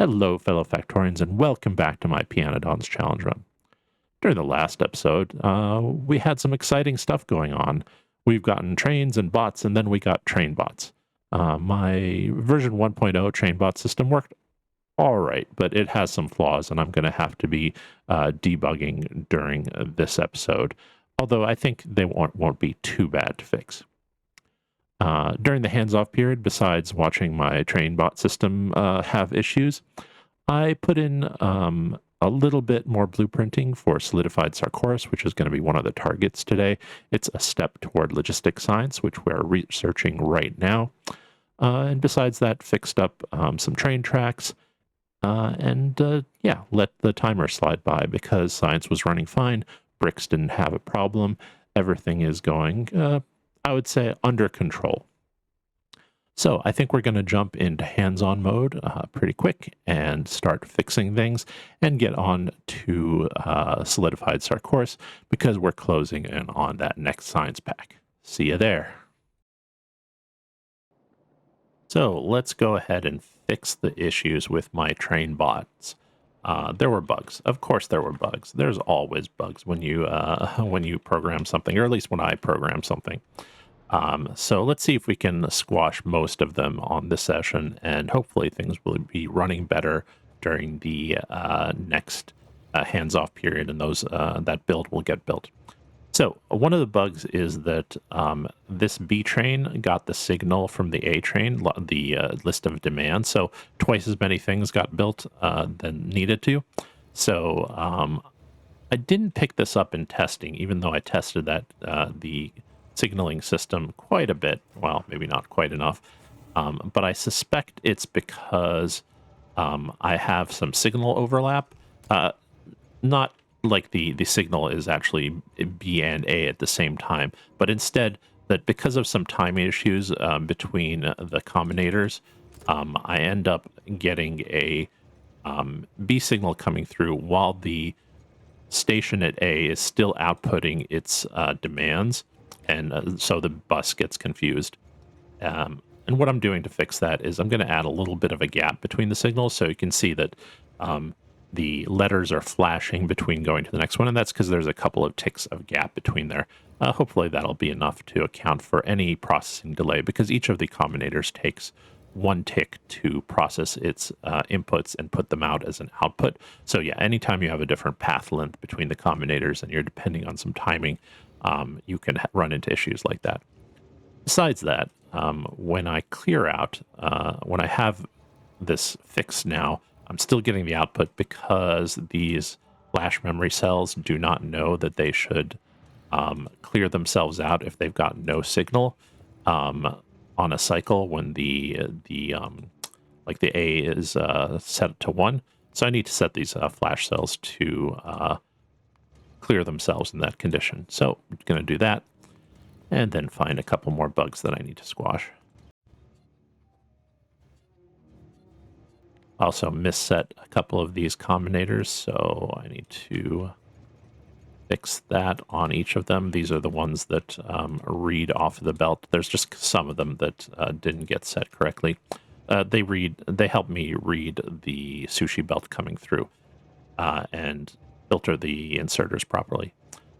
Hello, fellow Factorians, and welcome back to my Pyanodons challenge run. During the last episode, we had some exciting stuff going on. We've gotten trains and bots, and then we got train bots. My version 1.0 train bot system worked all right, but it has some flaws, and I'm going to have to be debugging during this episode, although I think they won't be too bad to fix. During the hands-off period, besides watching my train bot system have issues, I put in a little bit more blueprinting for solidified Sarcorus, which is going to be one of the targets today. It's a step toward logistic science, which we're researching right now. And besides that, fixed up some train tracks, and let the timer slide by because science was running fine. Bricks didn't have a problem. Everything is going I would say under control. So I think we're going to jump into hands-on mode pretty quick and start fixing things and get on to Solidified Sarcoruses because we're closing in on that next science pack. See you there. So let's go ahead and fix the issues with my train bots. There were bugs. Of course there were bugs. There's always bugs when you program something, or at least when I program something. So let's see if we can squash most of them on this session, and hopefully things will be running better during the next hands-off period, and that build will get built. So one of the bugs is that this B train got the signal from the A train, the list of demands, so twice as many things got built than needed to. So I didn't pick this up in testing, even though I tested that the signaling system quite a bit. Well, maybe not quite enough, but I suspect it's because I have some signal overlap. Not like the signal is actually B and A at the same time, but instead that because of some timing issues between the combinators, I end up getting a B signal coming through while the station at A is still outputting its demands. And so the bus gets confused. And what I'm doing to fix that is I'm going to add a little bit of a gap between the signals so you can see that the letters are flashing between going to the next one, and that's because there's a couple of ticks of gap between there. Hopefully that'll be enough to account for any processing delay because each of the combinators takes one tick to process its inputs and put them out as an output. So yeah, anytime you have a different path length between the combinators and you're depending on some timing, you can run into issues like that. Besides that, when I clear out, when I have this fixed now, I'm still getting the output because these flash memory cells do not know that they should clear themselves out if they've got no signal on a cycle when the A is set to 1. So I need to set these flash cells to clear themselves in that condition. So I'm going to do that and then find a couple more bugs that I need to squash. Also misset a couple of these combinators, so I need to fix that on each of them. These are the ones that read off of the belt. There's just some of them that didn't get set correctly. They help me read the sushi belt coming through and filter the inserters properly.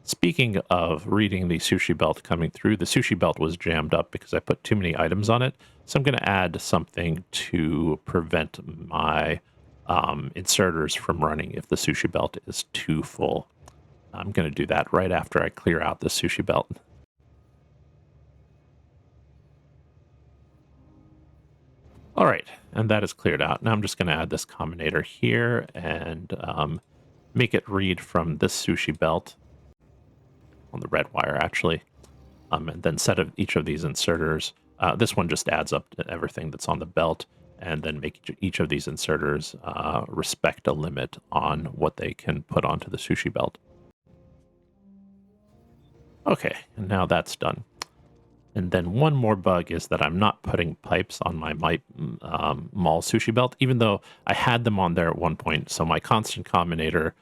Speaking of reading the sushi belt coming through, the sushi belt was jammed up because I put too many items on it. So I'm going to add something to prevent my inserters from running if the sushi belt is too full. I'm going to do that right after I clear out the sushi belt. All right, and that is cleared out. Now I'm just going to add this combinator here and make it read from this sushi belt on the red wire, actually, and then set each of these inserters. This one just adds up to everything that's on the belt, and then make each of these inserters respect a limit on what they can put onto the sushi belt. Okay, and now that's done. And then one more bug is that I'm not putting pipes on my mall sushi belt, even though I had them on there at one point. So my constant combinator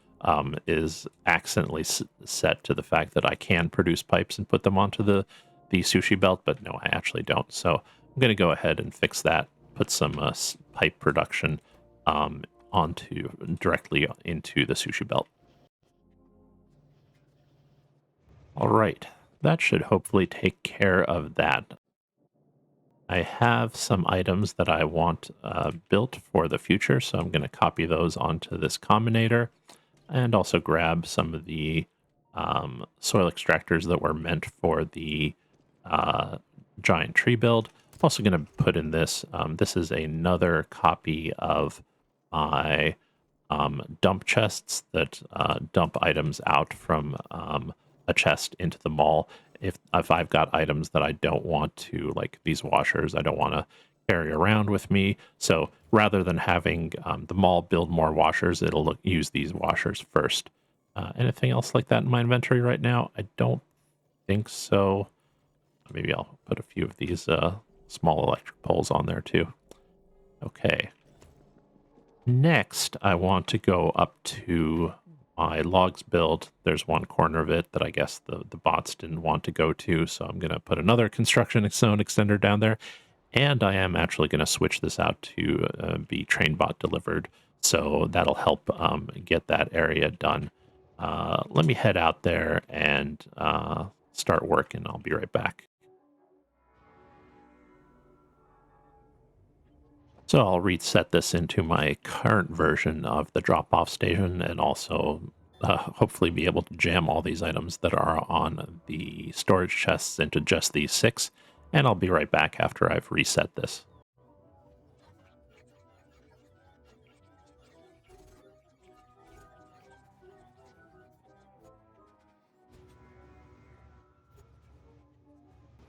is accidentally set to the fact that I can produce pipes and put them onto the sushi belt, but no, I actually don't. So I'm going to go ahead and fix that, put some pipe production directly into the sushi belt. All right, that should hopefully take care of that. I have some items that I want built for the future, so I'm going to copy those onto this combinator and also grab some of the soil extractors that were meant for the giant tree build. I'm also going to put in this. This is another copy of my dump chests that dump items out from a chest into the mall. If I've got items that I don't want to, like these washers, I don't want to carry around with me. So rather than having the mall build more washers, it'll use these washers first. Anything else like that in my inventory right now? I don't think so. Maybe I'll put a few of these small electric poles on there too. Okay. Next, I want to go up to my logs build. There's one corner of it that I guess the bots didn't want to go to, so I'm going to put another construction zone extender down there. And I am actually going to switch this out to be train bot delivered, so that'll help get that area done. Let me head out there and start working. I'll be right back. So I'll reset this into my current version of the drop-off station and also hopefully be able to jam all these items that are on the storage chests into just these 6. And I'll be right back after I've reset this.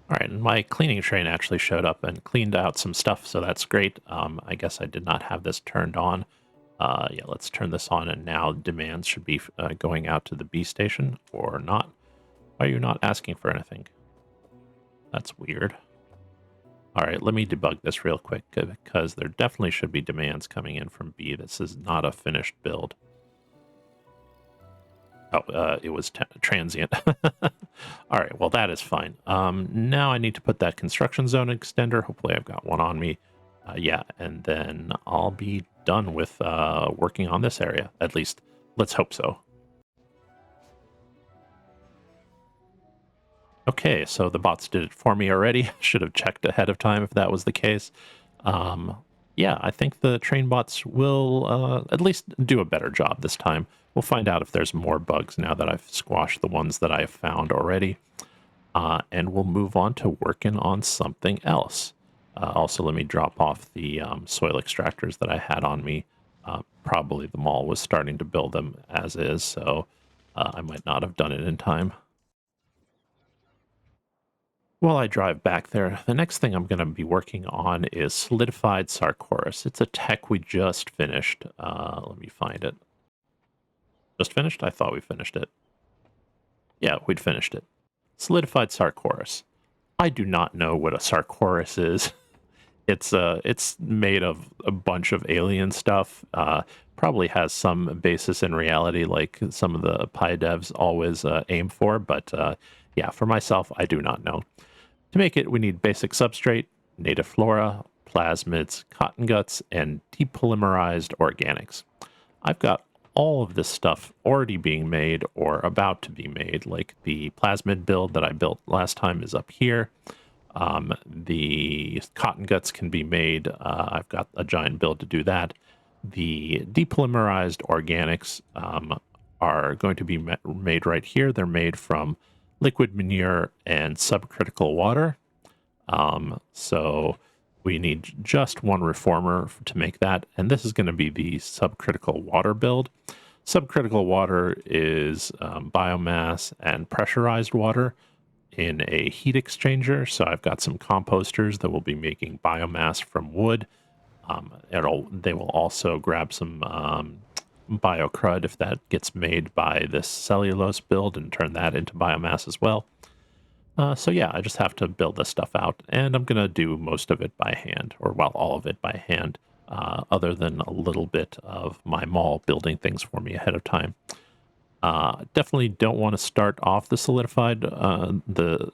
All right, and my cleaning train actually showed up and cleaned out some stuff, so that's great. I guess I did not have this turned on. Yeah, let's turn this on, and now demands should be going out to the B station, or not. Why are you not asking for anything? That's weird. All right, let me debug this real quick, because there definitely should be demands coming in from B. This is not a finished build. Oh, it was transient. All right, well, that is fine. Now I need to put that construction zone extender. Hopefully I've got one on me. Yeah, and then I'll be done with working on this area. At least, let's hope so. Okay, so the bots did it for me already. Should have checked ahead of time if that was the case. Yeah, I think the train bots will at least do a better job this time. We'll find out if there's more bugs now that I've squashed the ones that I've found already. And we'll move on to working on something else. Also, let me drop off the soil extractors that I had on me. Probably the mall was starting to build them as is, so I might not have done it in time. While I drive back there, the next thing I'm going to be working on is Solidified Sarcorus. It's a tech we just finished. Let me find it. Just finished? I thought we finished it. Yeah, we'd finished it. Solidified Sarcorus. I do not know what a Sarcorus is. It's made of a bunch of alien stuff. Probably has some basis in reality, like some of the Pi devs always aim for. But yeah, for myself, I do not know. To make it, we need basic substrate, native flora, plasmids, cotton guts, and depolymerized organics. I've got all of this stuff already being made or about to be made, like the plasmid build that I built last time is up here. The cotton guts can be made. I've got a giant build to do that. The depolymerized organics are going to be made right here. They're made from liquid manure and subcritical water. So we need just one reformer to make that. And this is going to be the subcritical water build. Subcritical water is biomass and pressurized water in a heat exchanger. So I've got some composters that will be making biomass from wood. They will also grab some biocrud if that gets made by this cellulose build and turn that into biomass as well. So yeah, I just have to build this stuff out, and I'm going to do most of it by hand, or well, all of it by hand, other than a little bit of my mall building things for me ahead of time. Definitely don't want to start off the solidified, the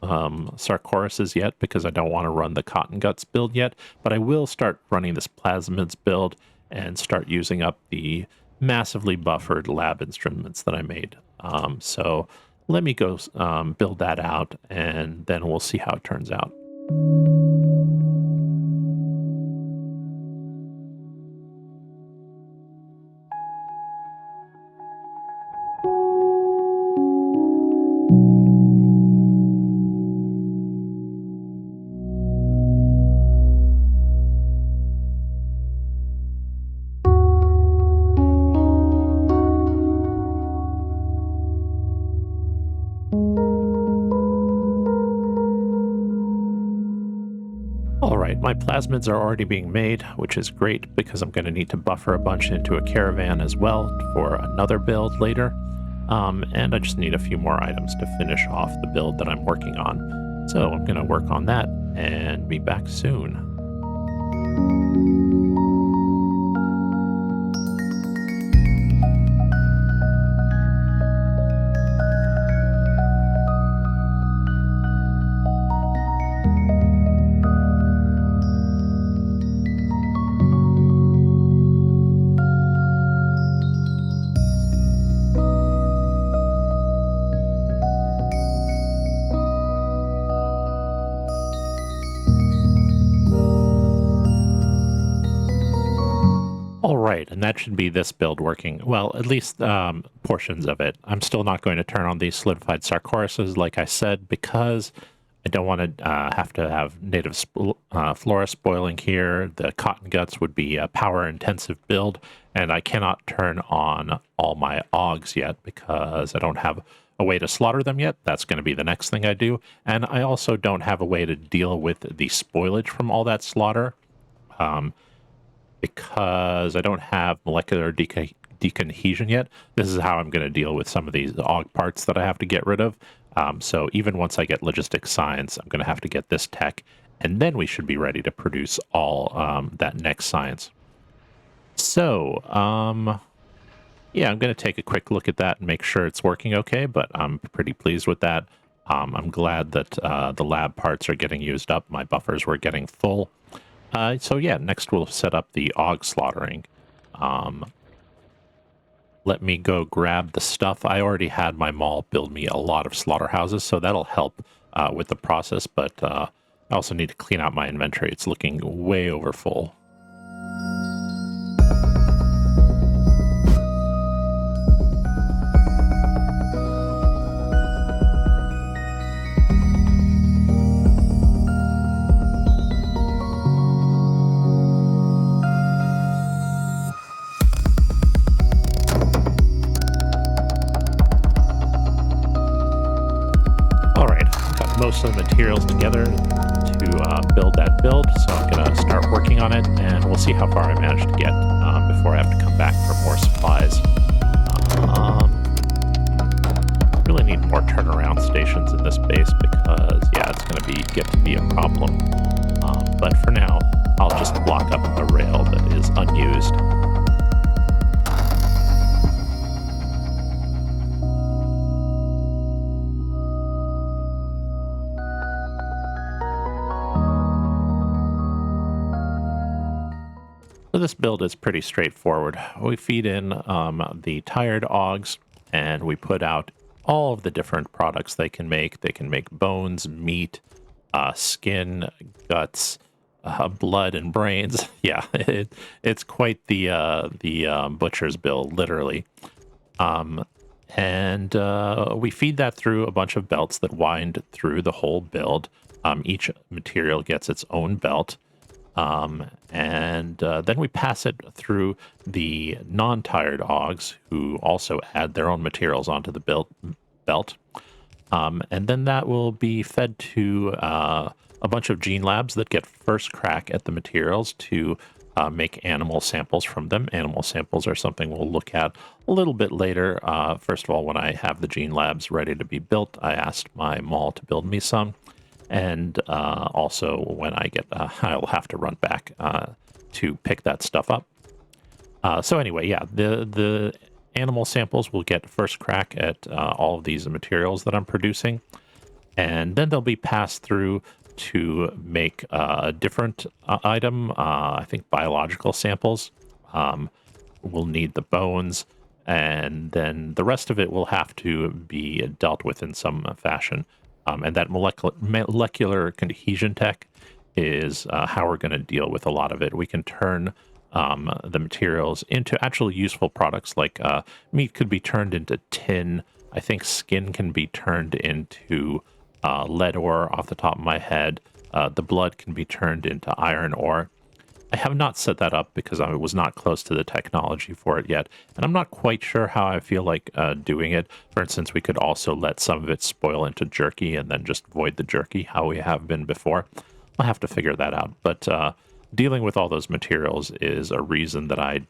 Sarcoruses yet, because I don't want to run the cotton guts build yet, but I will start running this plasmids build, and start using up the massively buffered lab instruments that I made. So let me go build that out, and then we'll see how it turns out. All right, my plasmids are already being made, which is great because I'm going to need to buffer a bunch into a caravan as well for another build later. And I just need a few more items to finish off the build that I'm working on. So I'm going to work on that and be back soon. All right, and that should be this build working. Well, at least portions of it. I'm still not going to turn on these solidified Sarcoruses, like I said, because I don't want to have native flora spoiling here. The cotton guts would be a power-intensive build, and I cannot turn on all my Augs yet because I don't have a way to slaughter them yet. That's going to be the next thing I do. And I also don't have a way to deal with the spoilage from all that slaughter. Because I don't have molecular decohesion yet. This is how I'm going to deal with some of these Aug parts that I have to get rid of. So even once I get logistic science, I'm going to have to get this tech, and then we should be ready to produce all that next science. So, yeah, I'm going to take a quick look at that and make sure it's working okay, but I'm pretty pleased with that. I'm glad that the lab parts are getting used up. My buffers were getting full. So yeah, next we'll set up the Aug slaughtering. Let me go grab the stuff. I already had my mall build me a lot of slaughterhouses, so that'll help with the process, but I also need to clean out my inventory. It's looking way over full. Most of the materials together to build that build, so I'm going to start working on it, and we'll see how far I manage to get before I have to come back for more supplies. Really need more turnaround stations in this base because, yeah, it's going to get to be a problem. But for now, I'll just block up the rail that is unused. So this build is pretty straightforward. We feed in the tired Augs, and we put out all of the different products they can make. They can make bones, meat, skin, guts, blood, and brains. Yeah, it's quite the butcher's build, literally. And we feed that through a bunch of belts that wind through the whole build. Each material gets its own belt. And then we pass it through the non-tired Augs, who also add their own materials onto the belt. And then that will be fed to a bunch of gene labs that get first crack at the materials to make animal samples from them. Animal samples are something we'll look at a little bit later. First of all, when I have the gene labs ready to be built, I asked my mall to build me some. And also when I get, I'll have to run back to pick that stuff up. So anyway, yeah, the animal samples will get first crack at all of these materials that I'm producing. And then they'll be passed through to make a different item, I think biological samples. We'll need the bones, and then the rest of it will have to be dealt with in some fashion. And that molecular cohesion tech is how we're going to deal with a lot of it. We can turn the materials into actually useful products, like meat could be turned into tin. I think skin can be turned into lead ore off the top of my head. The blood can be turned into iron ore. I have not set that up because I was not close to the technology for it yet, and I'm not quite sure how I feel like doing it. For instance, we could also let some of it spoil into jerky and then just void the jerky, how we have been before. I'll have to figure that out, but dealing with all those materials is a reason that I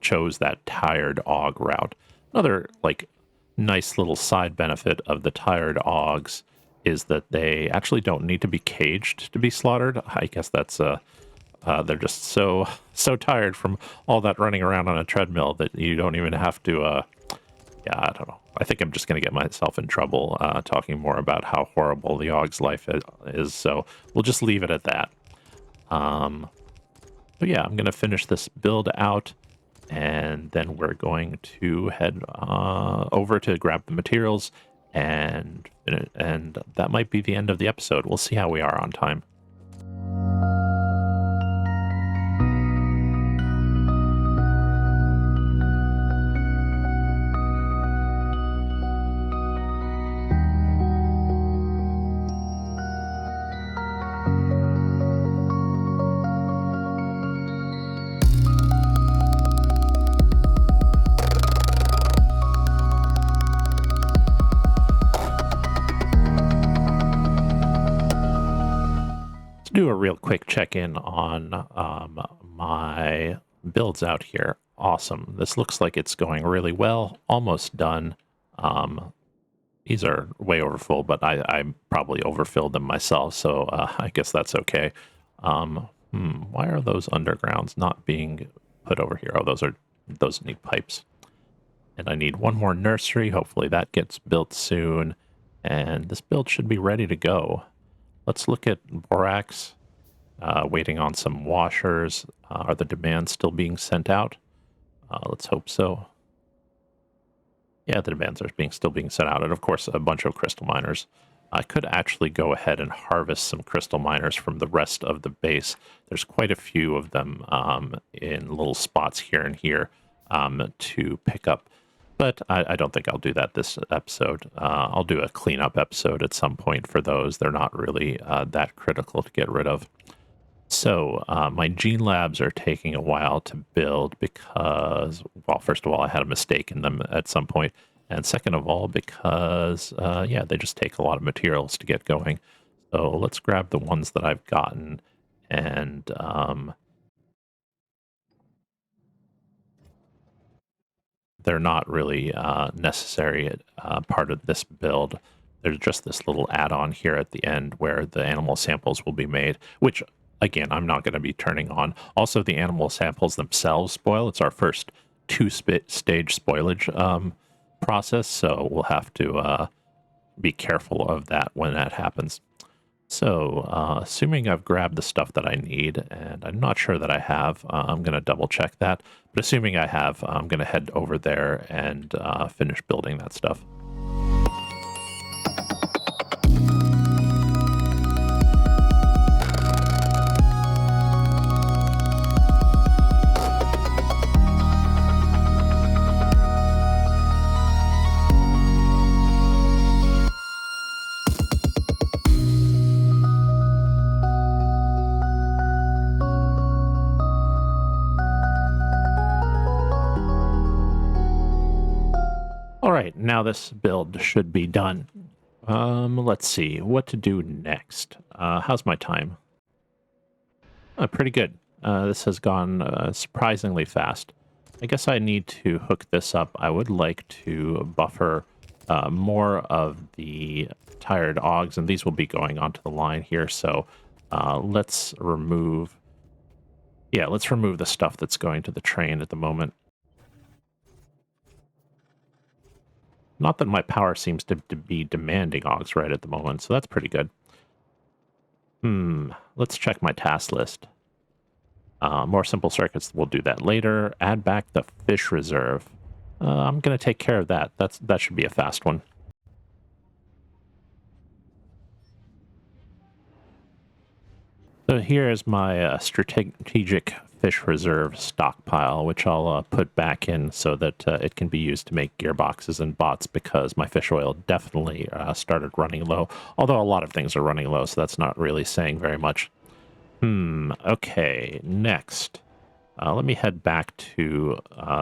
chose that tired og route. Another, like, nice little side benefit of the tired ogs is that they actually don't need to be caged to be slaughtered. I guess that's they're just so tired from all that running around on a treadmill that you don't even have to, yeah, I don't know. I think I'm just going to get myself in trouble talking more about how horrible the Og's life is, so we'll just leave it at that. But yeah, I'm going to finish this build out, and then we're going to head over to grab the materials, and that might be the end of the episode. We'll see how we are on time. Do a real quick check-in on my builds out here. Awesome. This looks like it's going really well. Almost done. These are way overfull, but I probably overfilled them myself, so I guess that's okay. Why are those undergrounds not being put over here? Oh, those need pipes. And I need one more nursery. Hopefully that gets built soon. And this build should be ready to go. Let's look at borax, waiting on some washers. Are the demands still being sent out? Let's hope so. Yeah, the demands are still being sent out. And of course, a bunch of crystal miners. I could actually go ahead and harvest some crystal miners from the rest of the base. There's quite a few of them in little spots here and here to pick up. But I don't think I'll do that this episode. I'll do a cleanup episode at some point for those. They're not really that critical to get rid of. So my gene labs are taking a while to build because, well, first of all, I had a mistake in them at some point. And second of all, because, yeah, they just take a lot of materials to get going. So let's grab the ones that I've gotten and... they're not really necessary part of this build. There's just this little add-on here at the end where the animal samples will be made, which, again, I'm not going to be turning on. Also, the animal samples themselves spoil. It's our first two-stage spoilage process, so we'll have to be careful of that when that happens. So, assuming I've grabbed the stuff that I need, and I'm not sure that I have, I'm going to double check that. But assuming I have, I'm going to head over there and finish building that stuff. All right, now this build should be done. Let's see what to do next. How's my time? Pretty good. This has gone surprisingly fast. I guess I need to hook this up. I would like to buffer more of the tired ogs, and these will be going onto the line here. So let's remove the stuff that's going to the train at the moment. Not that my power seems to be demanding ogs right at the moment, so that's pretty good. Let's check my task list. More simple circuits, we'll do that later. Add back the fish reserve. I'm going to take care of that. That should be a fast one. So here is my strategic fish reserve stockpile, which I'll put back in so that it can be used to make gearboxes and bots, because my fish oil definitely started running low. Although a lot of things are running low, so that's not really saying very much. Okay, next. Let me head back to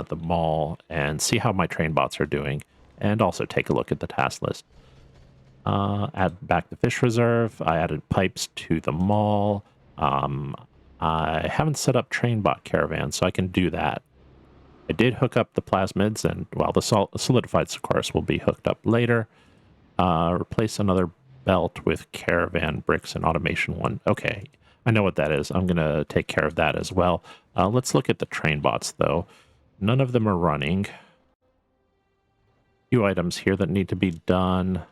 the mall and see how my train bots are doing, and also take a look at the task list. Add back the fish reserve. I added pipes to the mall. I haven't set up train bot caravan, so I can do that. I did hook up the plasmids, and well, the solidified Sarcorus will be hooked up later. Replace another belt with caravan bricks and automation one. Okay, I know what that is. I'm going to take care of that as well. Let's look at the train bots, though. None of them are running. Few items here that need to be done.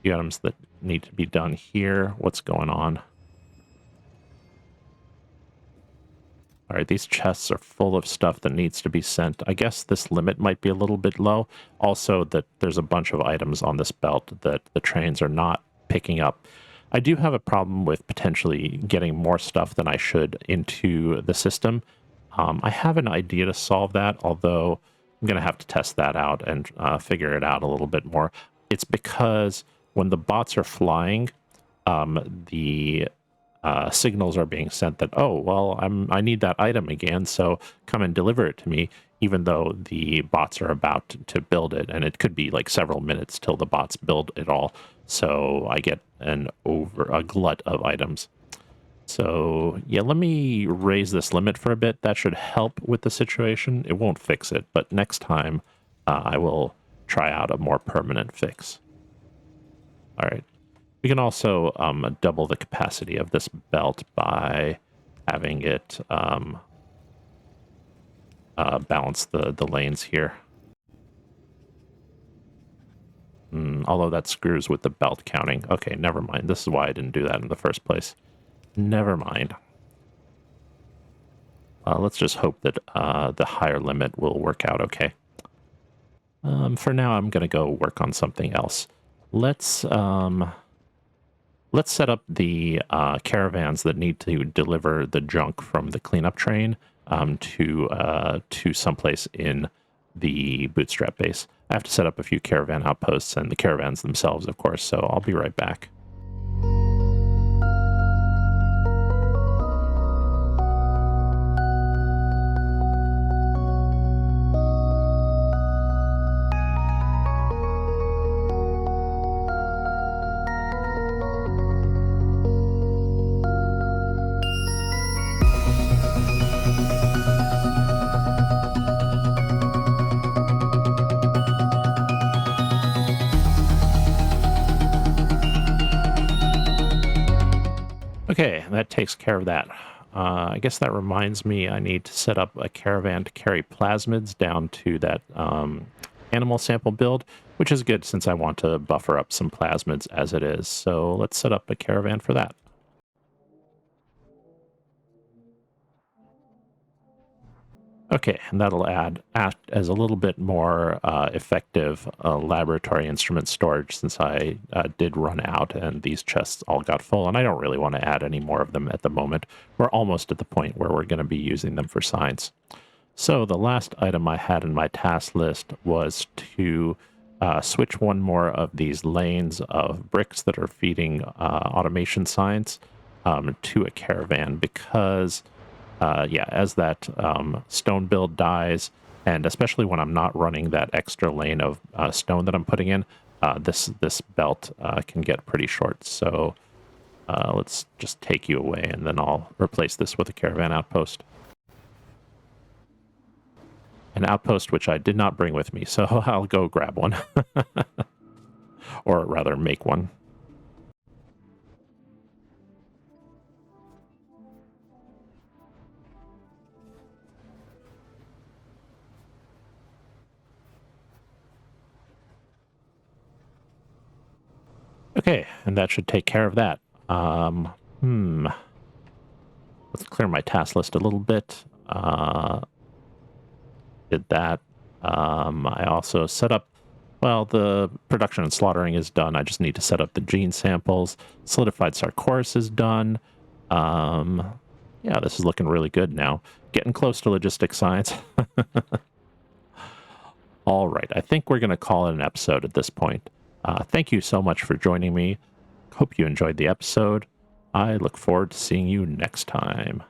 Few items that need to be done here. What's going on? All right, these chests are full of stuff that needs to be sent. I guess this limit might be a little bit low. Also, that there's a bunch of items on this belt that the trains are not picking up. I do have a problem with potentially getting more stuff than I should into the system. I have an idea to solve that, although I'm going to have to test that out and figure it out a little bit more. It's because when the bots are flying, the signals are being sent that, oh, well, I need that item again, so come and deliver it to me, even though the bots are about to build it, and it could be like several minutes till the bots build it all. So I get a glut of items. So yeah, let me raise this limit for a bit. That should help with the situation. It won't fix it, but next time I will try out a more permanent fix. All right. We can also double the capacity of this belt by having it balance the lanes here. Although that screws with the belt counting. Okay, never mind. This is why I didn't do that in the first place. Never mind. Let's just hope that the higher limit will work out okay. For now, I'm going to go work on something else. Let's set up the caravans that need to deliver the junk from the cleanup train to someplace in the bootstrap base. I have to set up a few caravan outposts and the caravans themselves, of course, so I'll be right back. Okay, that takes care of that. I guess that reminds me I need to set up a caravan to carry plasmids down to that animal sample build, which is good since I want to buffer up some plasmids as it is. So let's set up a caravan for that. Okay, and that'll act as a little bit more effective laboratory instrument storage, since I did run out and these chests all got full, and I don't really want to add any more of them at the moment. We're almost at the point where we're going to be using them for science. So the last item I had in my task list was to switch one more of these lanes of bricks that are feeding automation science to a caravan, because yeah, as that stone build dies, and especially when I'm not running that extra lane of stone that I'm putting in, this belt can get pretty short. So let's just take you away, and then I'll replace this with a caravan outpost. An outpost which I did not bring with me, so I'll go grab one. Or rather, make one. Okay, and that should take care of that. Let's clear my task list a little bit. Did that. I also set up, well, the production and slaughtering is done. I just need to set up the gene samples. Solidified Sarcorus is done. Yeah, this is looking really good now. Getting close to logistic science. All right, I think we're going to call it an episode at this point. Thank you so much for joining me. Hope you enjoyed the episode. I look forward to seeing you next time.